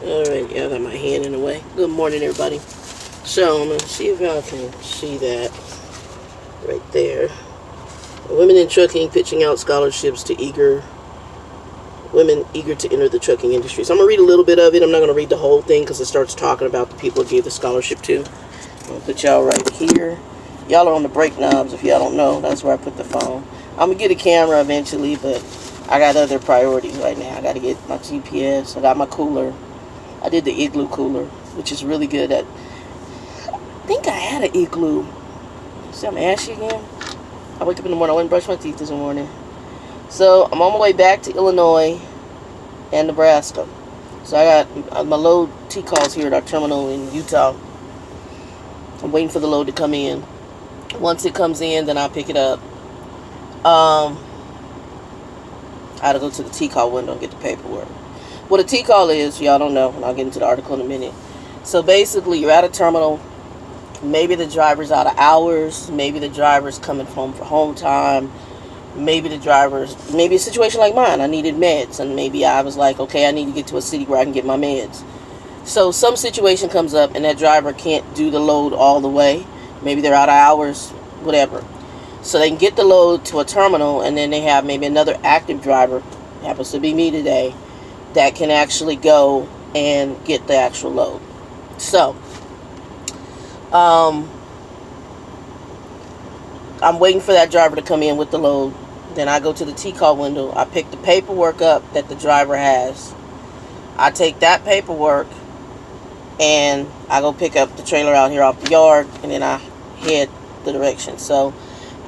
Alright, yeah, I got my hand in the way. Good morning, everybody. So, I'm going to see if y'all can see that right there. Women in trucking pitching out scholarships to women eager to enter the trucking industry. So I'm going to read a little bit of it. I'm not going to read the whole thing because it starts talking about the people it gave the scholarship to. I'm going to put y'all right here. Y'all are on the brake knobs if y'all don't know. That's where I put the phone. I'm going to get a camera eventually, but I got other priorities right now. I got to get my GPS. I got my cooler. I did the igloo cooler, which is really good. I think I had an igloo. See, I'm ashy again. I wake up in the morning. I went and brushed my teeth this morning. So I'm on my way back to Illinois and Nebraska. So I got my load T-calls here at our terminal in Utah. I'm waiting for the load to come in. Once it comes in, then I'll pick it up. I had to go to the T-call window and get the paperwork. What a T-call is, y'all don't know, and I'll get into the article in a minute. So basically, you're at a terminal. Maybe the driver's out of hours. Maybe the driver's coming home for home time. Maybe a situation like mine. I needed meds, and maybe I was like, okay, I need to get to a city where I can get my meds. So some situation comes up, and that driver can't do the load all the way. Maybe they're out of hours, whatever. So they can get the load to a terminal, and then they have maybe another active driver, happens to be me today, that can actually go and get the actual load. So, I'm waiting for that driver to come in with the load. Then I go to the T-call window. I pick the paperwork up that the driver has. I take that paperwork and I go pick up the trailer out here off the yard, and then I head the direction. So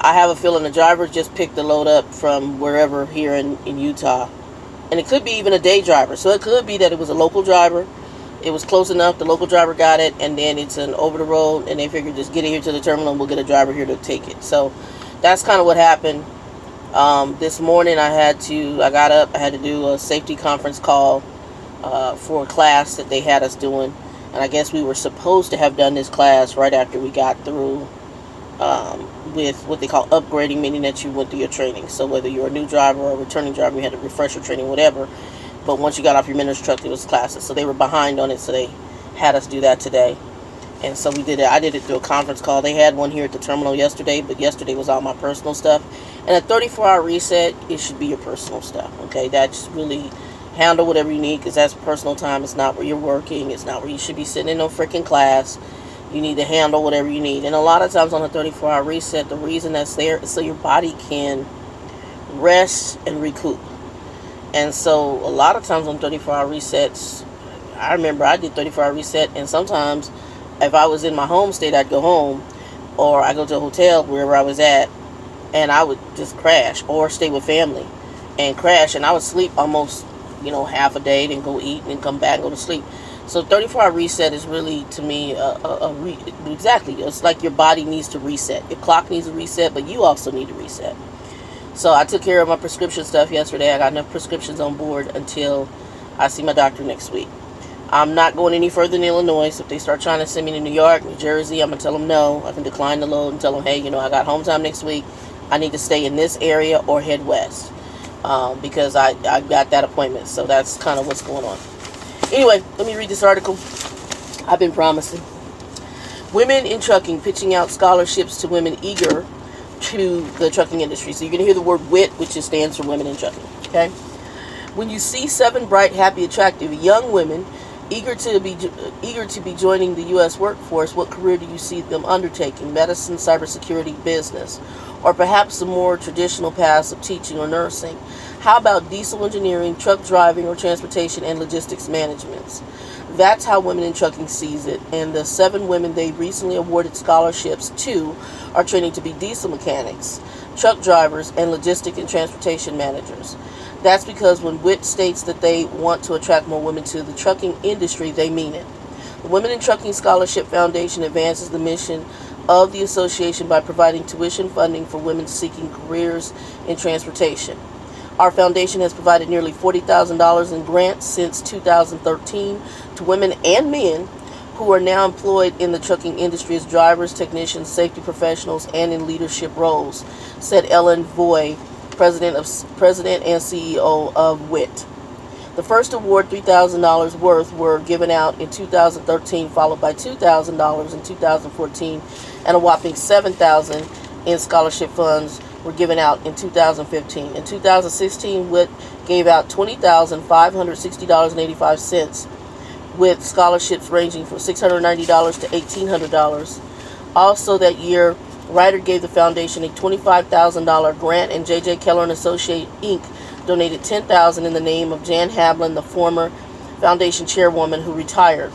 I have a feeling the driver just picked the load up from wherever here in Utah. And it could be even a day driver. So it could be that it was a local driver. It was close enough. The local driver got it. And then it's an over the road. And they figured just get it here to the terminal and we'll get a driver here to take it. So that's kind of what happened. This morning I got up. I had to do a safety conference call for a class that they had us doing. And I guess we were supposed to have done this class right after we got through with what they call upgrading, meaning that you went through your training. So whether you're a new driver or a returning driver, you had a refresher training, whatever. But once you got off your minister's truck, it was classes. So they were behind on it, so they had us do that today. And so we did it. I did it through a conference call. They had one here at the terminal yesterday, but yesterday was all my personal stuff. And a 34-hour reset, it should be your personal stuff, okay? That's really handle whatever you need, because that's personal time. It's not where you're working. It's not where you should be sitting in no freaking class. You need to handle whatever you need. And a lot of times on a 34-hour reset, the reason that's there is so your body can rest and recoup. And so a lot of times on 34-hour resets, I remember I did 34-hour reset, and sometimes if I was in my home state, I'd go home, or I go to a hotel wherever I was at, and I would just crash, or stay with family and crash, and I would sleep almost, half a day, then go eat, and then come back and go to sleep. So 34-hour reset is really, to me, exactly. It's like your body needs to reset. Your clock needs to reset, but you also need to reset. So I took care of my prescription stuff yesterday. I got enough prescriptions on board until I see my doctor next week. I'm not going any further in Illinois. So if they start trying to send me to New York, New Jersey, I'm going to tell them no. I can decline the load and tell them, hey, I got home time next week. I need to stay in this area or head west because I got that appointment. So that's kind of what's going on. Anyway, let me read this article. I've been promising. Women in trucking pitching out scholarships to women eager to the trucking industry. So you're going to hear the word WIT, which just stands for women in trucking. Okay? When you see 7 bright, happy, attractive young women eager to be joining the U.S. workforce, what career do you see them undertaking? Medicine, cybersecurity, business, or perhaps the more traditional paths of teaching or nursing? How about diesel engineering, truck driving, or transportation and logistics management? That's how Women in Trucking sees it, and the 7 women they recently awarded scholarships to are training to be diesel mechanics, truck drivers, and logistic and transportation managers. That's because when WIT states that they want to attract more women to the trucking industry, they mean it. The Women in Trucking Scholarship Foundation advances the mission of the association by providing tuition funding for women seeking careers in transportation. Our foundation has provided nearly $40,000 in grants since 2013 to women and men who are now employed in the trucking industry as drivers, technicians, safety professionals, and in leadership roles, said Ellen Voy, President and CEO of WIT. The first award, $3,000 worth, were given out in 2013, followed by $2,000 in 2014, and a whopping $7,000 in scholarship funds were given out in 2015. In 2016, WIT gave out $20,560.85, with scholarships ranging from $690 to $1,800. Also that year, Ryder gave the foundation a $25,000 grant, and J.J. Keller and Associate Inc. donated $10,000 in the name of Jan Havlin, the former foundation chairwoman who retired.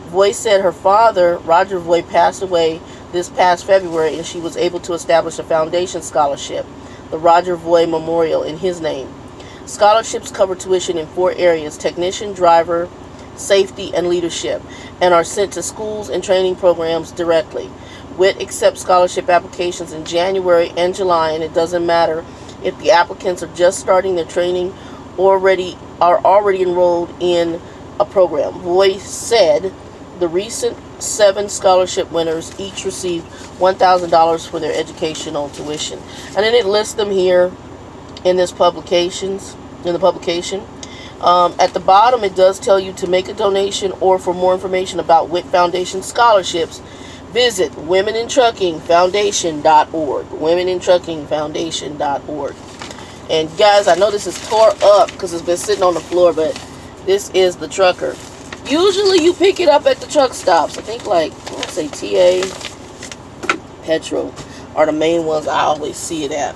Voigt said her father, Roger Voigt, passed away this past February, and she was able to establish a foundation scholarship, the Roger Voigt Memorial, in his name. Scholarships cover tuition in 4 areas: technician, driver, safety, and leadership, and are sent to schools and training programs directly. WIT accepts scholarship applications in January and July, and it doesn't matter if the applicants are just starting their training or are already enrolled in a program. Voigt said the recent 7 scholarship winners each received $1,000 for their educational tuition. And then it lists them here in the publication. At the bottom, it does tell you to make a donation, or for more information about WIT Foundation scholarships, visit womenintruckingfoundation.org. womenintruckingfoundation.org. And guys, I know this is tore up because it's been sitting on the floor, but this is the trucker. Usually you pick it up at the truck stops. I think, like, let's say TA, Petro are the main ones I always see it at.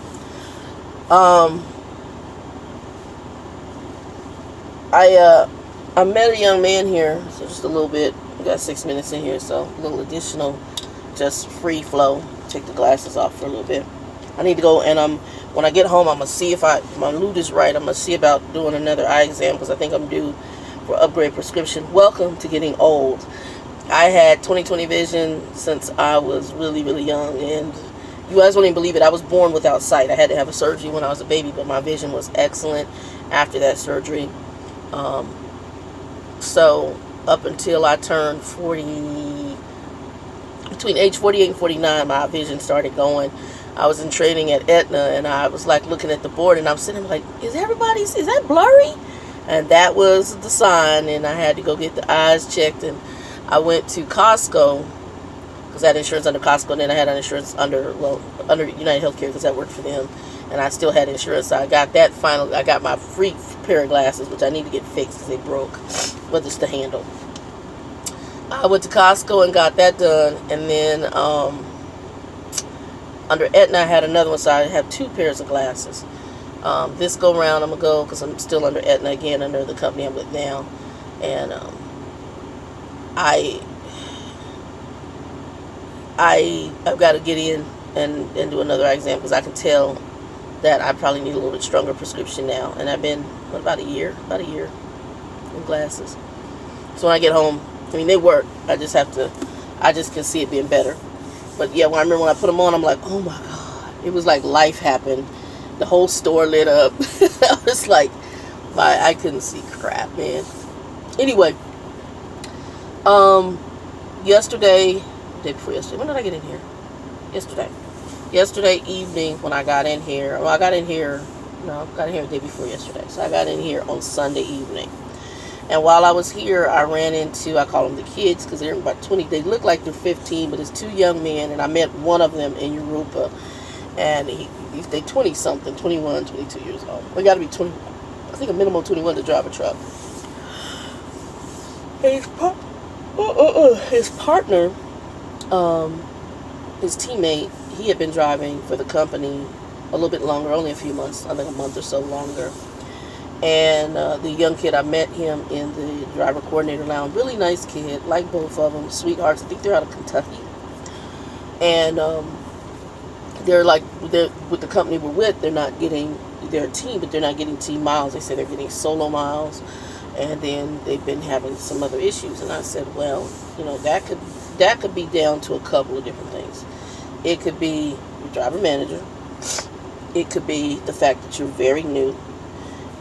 I met a young man here, so just a little bit. We got 6 minutes in here, so a little additional, just free flow. Take the glasses off for a little bit. I need to go, and when I get home, I'm gonna see if my loot is right. I'm gonna see about doing another eye exam because I think I'm due for upgrade prescription. Welcome to getting old. I had 20/20 vision since I was really, really young, and you guys won't even believe it. I was born without sight. I had to have a surgery when I was a baby, but my vision was excellent after that surgery. So up until I turned 40, between age 48 and 49, my vision started going. I was in training at Aetna, and I was like looking at the board, and I'm sitting there like, is that blurry? And that was the sign, and I had to go get the eyes checked, and I went to Costco because I had insurance under Costco, and then I had an insurance under United Healthcare because I worked for them, and I still had insurance. So I got that finally. I got my free pair of glasses, which I need to get fixed because they broke, but it's the handle. I went to Costco and got that done, and then under Aetna I had another one, so I have 2 pairs of glasses. This go round I'm gonna go because I'm still under Aetna again, under the company I'm with now, and I've got to get in and do another exam because I can tell that I probably need a little bit stronger prescription now, and I've been about a year in glasses. So when I get home, I mean, they work. I just can see it being better. But yeah, I remember when I put them on, I'm like, oh my God. It was like life happened. The whole store lit up. I was like, I couldn't see crap, man. Anyway, day before yesterday, when did I get in here? Yesterday evening when I got in here, I got in here the day before yesterday. So I got in here on Sunday evening. And while I was here, I ran into, I call them the kids because they're about 20. They look like they're 15, but it's 2 young men. And I met one of them in Europa. And they 20-something, 21, 22 years old. They got to be 20, I think a minimum 21 to drive a truck. And his partner, his teammate, he had been driving for the company a little bit longer, only a few months, I think a month or so longer. And the young kid, I met him in the driver coordinator lounge. Really nice kid, like both of them, sweethearts. I think they're out of Kentucky. And they're with the company we're with, they're not getting their team, but they're not getting team miles. They say they're getting solo miles, and then they've been having some other issues. And I said, well, that could be down to a couple of different things. It could be your driver manager. It could be the fact that you're very new.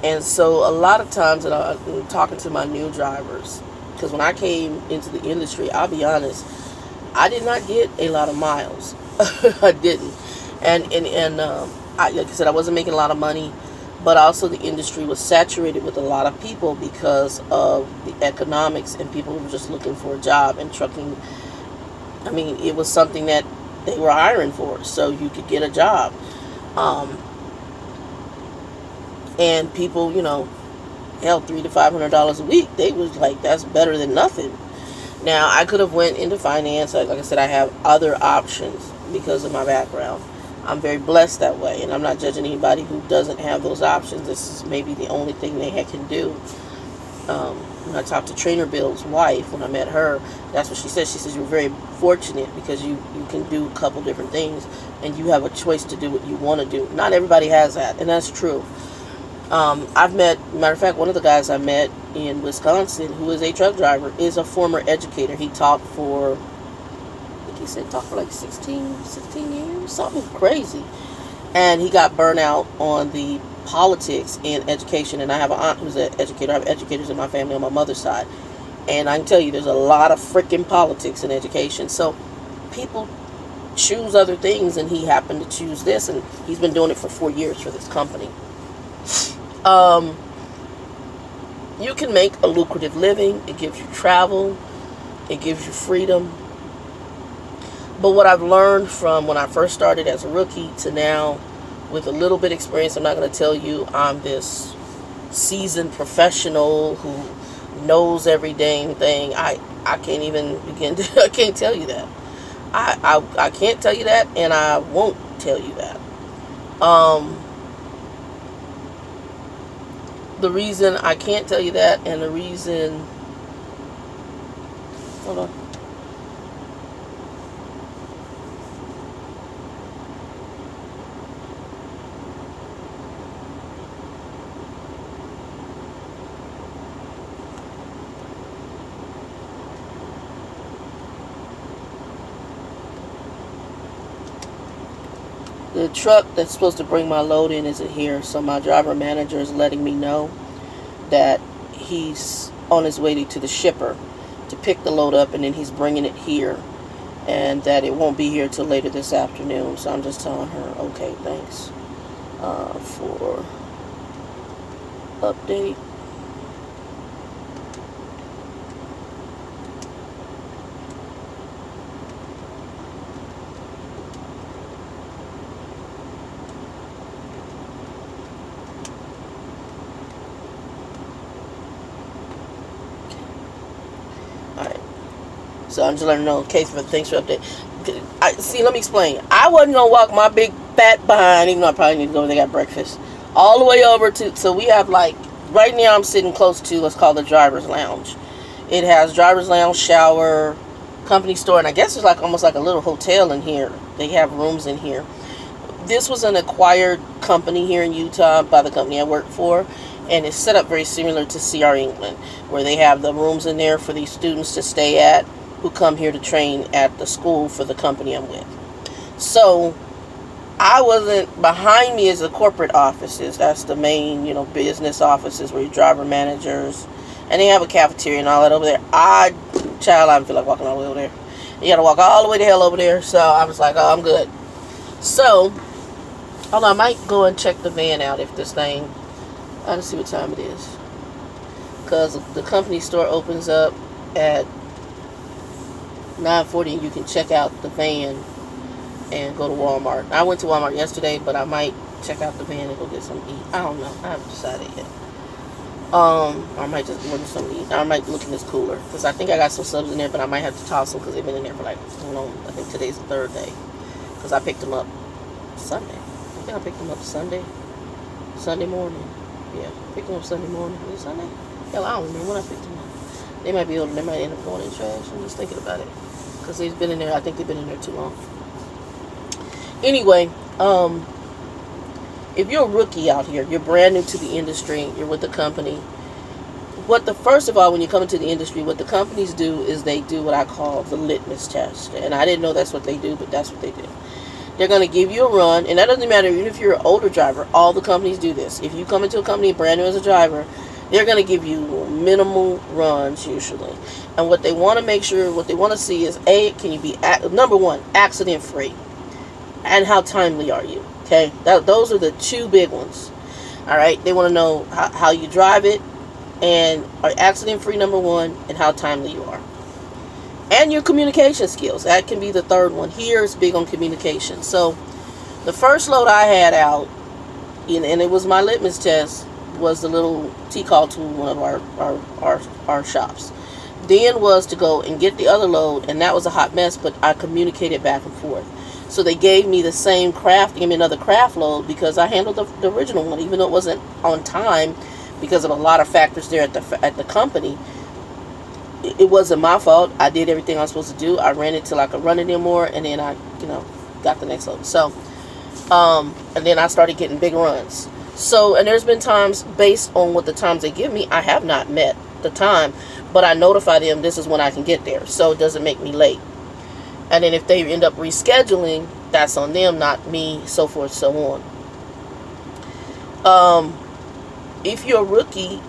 And so a lot of times, and I'm talking to my new drivers, because when I came into the industry, I'll be honest, I did not get a lot of miles. I didn't. And like I said, I wasn't making a lot of money, but also the industry was saturated with a lot of people because of the economics, and people were just looking for a job. And trucking, I mean, it was something that they were hiring for, so you could get a job. And people, hell, $300 to $500 a week, they was like, that's better than nothing. Now, I could have went into finance. Like I said, I have other options because of my background. I'm very blessed that way, and I'm not judging anybody who doesn't have those options. This is maybe the only thing they can do. When I talked to Trainer Bill's wife, when I met her, that's what she said. She says, you're very fortunate because you can do a couple different things, and you have a choice to do what you want to do. Not everybody has that, and that's true. Matter of fact, one of the guys I met in Wisconsin, who is a truck driver, is a former educator. He taught for, I think he said taught for like 16 years, something crazy. And he got burnt out on the politics in education. And I have an aunt who's an educator. I have educators in my family on my mother's side. And I can tell you, there's a lot of freaking politics in education. So people choose other things, and he happened to choose this, and he's been doing it for 4 years for this company. You can make a lucrative living. It gives you travel. It gives you freedom. But what I've learned from when I first started as a rookie to now, with a little bit of experience, I'm not going to tell you I'm this seasoned professional who knows every dang thing. I can't even begin to, I can't tell you that. I can't tell you that, and I won't tell you that. The reason I can't tell you that, and the reason, hold on. The truck that's supposed to bring my load in isn't here, so my driver manager is letting me know that he's on his way to the shipper to pick the load up, and then he's bringing it here, and that it won't be here till later this afternoon. So I'm just telling her, okay, thanks for update. So I'm just letting her know, case for thanks for update. Let me explain. I wasn't gonna walk my big fat behind, even though I probably need to go where they got breakfast, all the way over to. So we have, like, right now I'm sitting close to what's called the driver's lounge. It has driver's lounge, shower, company store, and I guess it's like almost like a little hotel in here. They have rooms in here. This was an acquired company here in Utah by the company I work for, and it's set up very similar to CR England, where they have the rooms in there for these students to stay at who come here to train at the school for the company I'm with. So I wasn't, behind me is the corporate offices. That's the main, business offices where your driver managers, and they have a cafeteria and all that over there. I don't feel like walking all the way over there. You gotta walk all the way to hell over there. So I was like, oh, I'm good. So, hold on, I might go and check the van out if this thing, I don't see what time it is. Because the company store opens up at 9:40, and you can check out the van and go to Walmart. I went to Walmart yesterday, but I might check out the van and go get something to eat. I don't know. I haven't decided yet. I might just order something to eat. I might look in this cooler, because I think I got some subs in there, but I might have to toss them because they've been in there for like, I think today's the third day. Because I picked them up Sunday. I think I picked them up Sunday morning. Yeah, picked them up Sunday morning. Was it Sunday? Hell, I don't remember when I picked them up. They might be older. They might end up going in trash. I'm just thinking about it. Because they've been in there. I think they've been in there too long. Anyway, if you're a rookie out here, you're brand new to the industry, you're with the company. First of all, when you come into the industry, what the companies do is they do what I call the litmus test. And I didn't know that's what they do, but that's what they do. They're going to give you a run, and that doesn't matter even if you're an older driver. All the companies do this. If you come into a company brand new as a driver, they're going to give you minimal runs usually. And what they want to make sure, what they want to see is, can you be, number one, accident free? And how timely are you? Okay, those are the two big ones. All right, they want to know how you drive it, and are accident free, number one, and how timely you are, and your communication skills. That can be the third one. Here is big on communication. So the first load I had out, and it was my litmus test, was the little T-call tool, one of our shops. Then was to go and get the other load, and that was a hot mess, but I communicated back and forth. So they gave me the same craft, gave me another craft load, because I handled the original one, even though it wasn't on time because of a lot of factors there at the company. It wasn't my fault. I did everything I was supposed to do. I ran it till I could run it anymore, and then I, got the next load. So, and then I started getting big runs. So, and there's been times, based on what the times they give me, I have not met the time, but I notify them this is when I can get there, so it doesn't make me late. And then if they end up rescheduling, that's on them, not me, so forth, so on. If you're a rookie,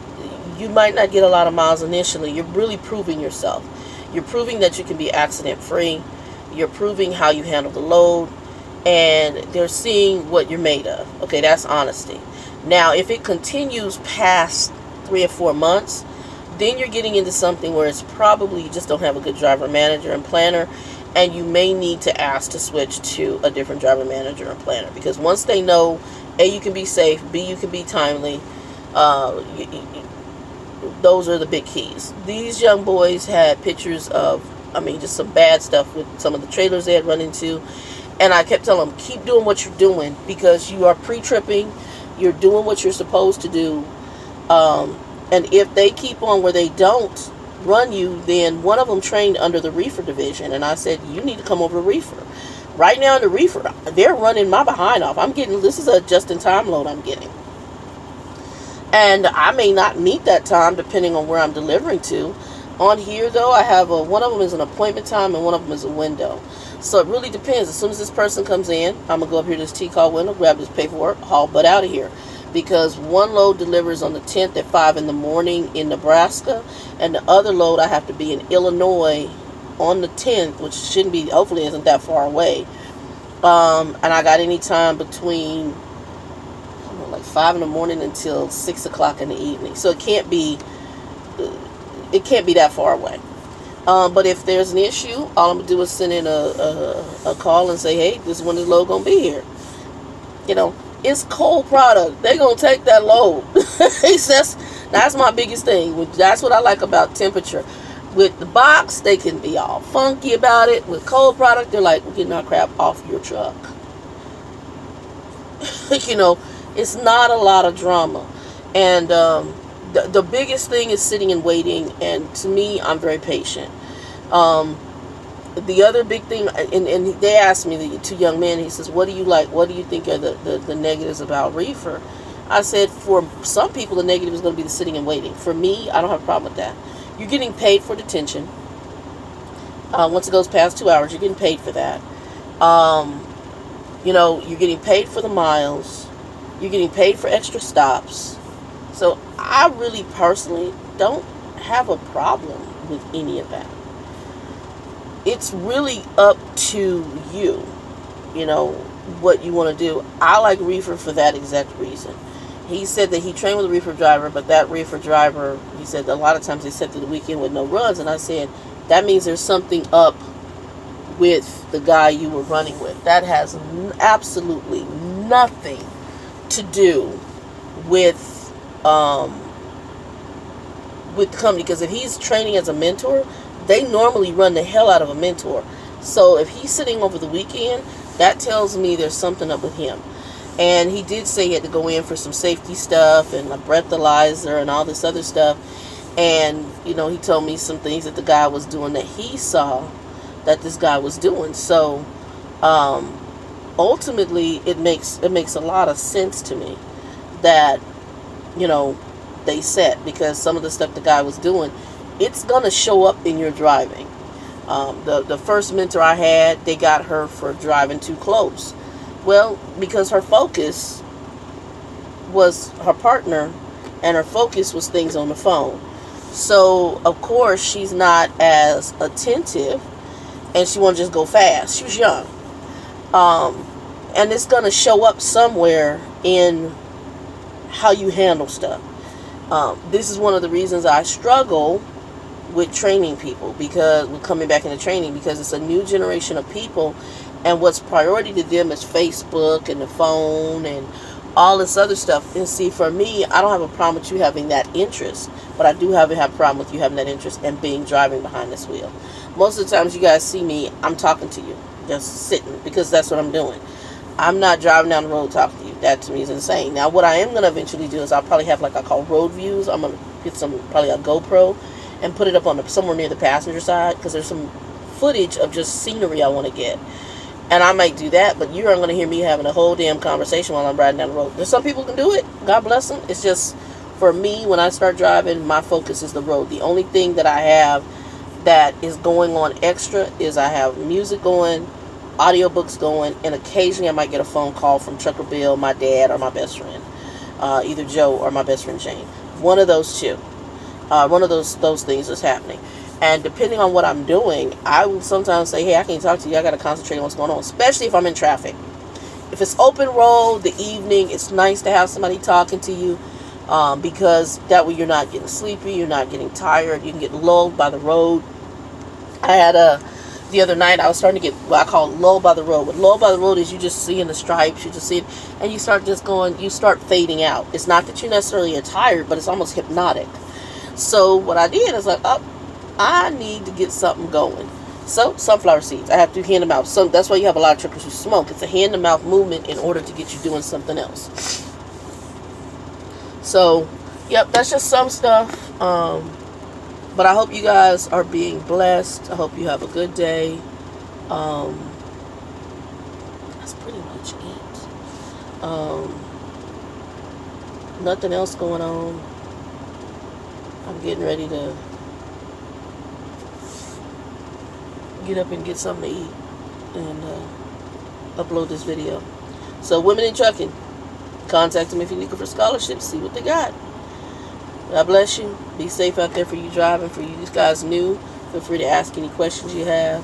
you might not get a lot of miles initially. You're really proving yourself. You're proving that you can be accident free. You're proving how you handle the load, and they're seeing what you're made of. Okay, that's honesty. Now, if it continues past 3 or 4 months, then you're getting into something where it's probably you just don't have a good driver manager and planner, and you may need to ask to switch to a different driver manager and planner, because once they know, A, you can be safe, B, you can be timely, those are the big keys. These young boys had pictures of, just some bad stuff with some of the trailers they had run into, and I kept telling them, keep doing what you're doing, because you are pre-tripping, you're doing what you're supposed to do, and if they keep on where they don't run you, then one of them trained under the reefer division, and I said, you need to come over to reefer. Right now in the reefer, they're running my behind off. This is a just-in-time load I'm getting, and I may not meet that time depending on where I'm delivering to. On here though, I have one of them is an appointment time, and one of them is a window. So it really depends. As soon as this person comes in, I'm gonna go up here to this T-call window, grab this paperwork, haul butt out of here. Because one load delivers on the 10th at 5 in the morning in Nebraska, and the other load I have to be in Illinois on the 10th, which shouldn't be, hopefully isn't that far away. And I got any time between like 5 in the morning until 6 o'clock in the evening. So it can't be that far away. But if there's an issue, all I'm gonna do is send in a call and say, hey, this is when the load gonna be here. It's cold product. They're going to take that load. That's my biggest thing. That's what I like about temperature. With the box, they can be all funky about it. With cold product, they're like, we're getting our crap off your truck. It's not a lot of drama. And the biggest thing is sitting and waiting. And to me, I'm very patient. The other big thing, and they asked me, the two young men, he says, what do you like? What do you think are the negatives about reefer? I said, for some people, the negative is going to be the sitting and waiting. For me, I don't have a problem with that. You're getting paid for detention. Once it goes past 2 hours, you're getting paid for that. You're getting paid for the miles. You're getting paid for extra stops. So I really personally don't have a problem with any of that. It's really up to you, what you want to do. I like reefer for that exact reason. He said that he trained with a reefer driver, but that reefer driver, he said a lot of times they set through the weekend with no runs. And I said, that means there's something up with the guy you were running with. That has absolutely nothing to do with the company. Because if he's training as a mentor, they normally run the hell out of a mentor. So if he's sitting over the weekend, that tells me there's something up with him. And he did say he had to go in for some safety stuff and a breathalyzer and all this other stuff. And, he told me some things that the guy was doing that he saw that this guy was doing. So ultimately, it makes a lot of sense to me that, they set, because some of the stuff the guy was doing, it's going to show up in your driving. The first mentor I had, they got her for driving too close. Well, because her focus was her partner, and her focus was things on the phone. So, of course, she's not as attentive, and she won't just go fast. She was young. And it's going to show up somewhere in how you handle stuff. This is one of the reasons I struggle with training people, because we're coming back into training, because it's a new generation of people, and what's priority to them is Facebook and the phone and all this other stuff. And see, for me, I don't have a problem with you having that interest, but I do have a problem with you having that interest and driving behind this wheel. Most of the times you guys see me, I'm talking to you, just sitting, because that's what I'm doing. I'm not driving down the road talking to you. That to me is insane. Now, what I am going to eventually do is I'll probably have, like I call road views. I'm going to get probably a GoPro and put it up on somewhere near the passenger side, because there's some footage of just scenery I want to get. And I might do that, but you aren't going to hear me having a whole damn conversation while I'm riding down the road. There's some people who can do it. God bless them. It's just, for me, when I start driving, my focus is the road. The only thing that I have that is going on extra is I have music going, audiobooks going, and occasionally I might get a phone call from Trucker Bill, my dad, or my best friend, either Joe or my best friend Jane. One of those two. One of those things is happening. And depending on what I'm doing, I will sometimes say, hey, I can't talk to you. I got to concentrate on what's going on, especially if I'm in traffic. If it's open road, the evening, it's nice to have somebody talking to you, because that way you're not getting sleepy, you're not getting tired, you can get lulled by the road. I had the other night, I was starting to get what I call lulled by the road. What lulled by the road is you just seeing the stripes, you just see it, and you start just going, you start fading out. It's not that you necessarily are tired, but it's almost hypnotic. So what I did is like, I need to get something going. So, sunflower seeds. I have to hand them out. So that's why you have a lot of truckers who smoke. It's a hand-to-mouth movement in order to get you doing something else. So, yep, that's just some stuff. But I hope you guys are being blessed. I hope you have a good day. That's pretty much it. Nothing else going on. I'm getting ready to get up and get something to eat and upload this video. So, women in trucking, contact them if you're looking for scholarships. See what they got. God bless you. Be safe out there for you driving. For you guys new, feel free to ask any questions you have.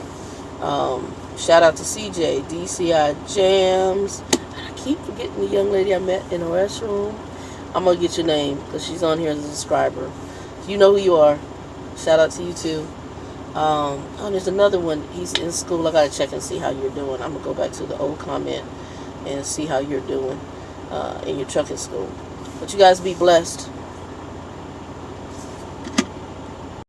Shout out to CJ, DCI Jams. I keep forgetting the young lady I met in the restroom. I'm going to get your name because she's on here as a subscriber. You know who you are. Shout out to you too. Oh, there's another one. He's in school. I gotta check and see how you're doing. I'm gonna go back to the old comment and see how you're doing in your trucking school. But you guys be blessed.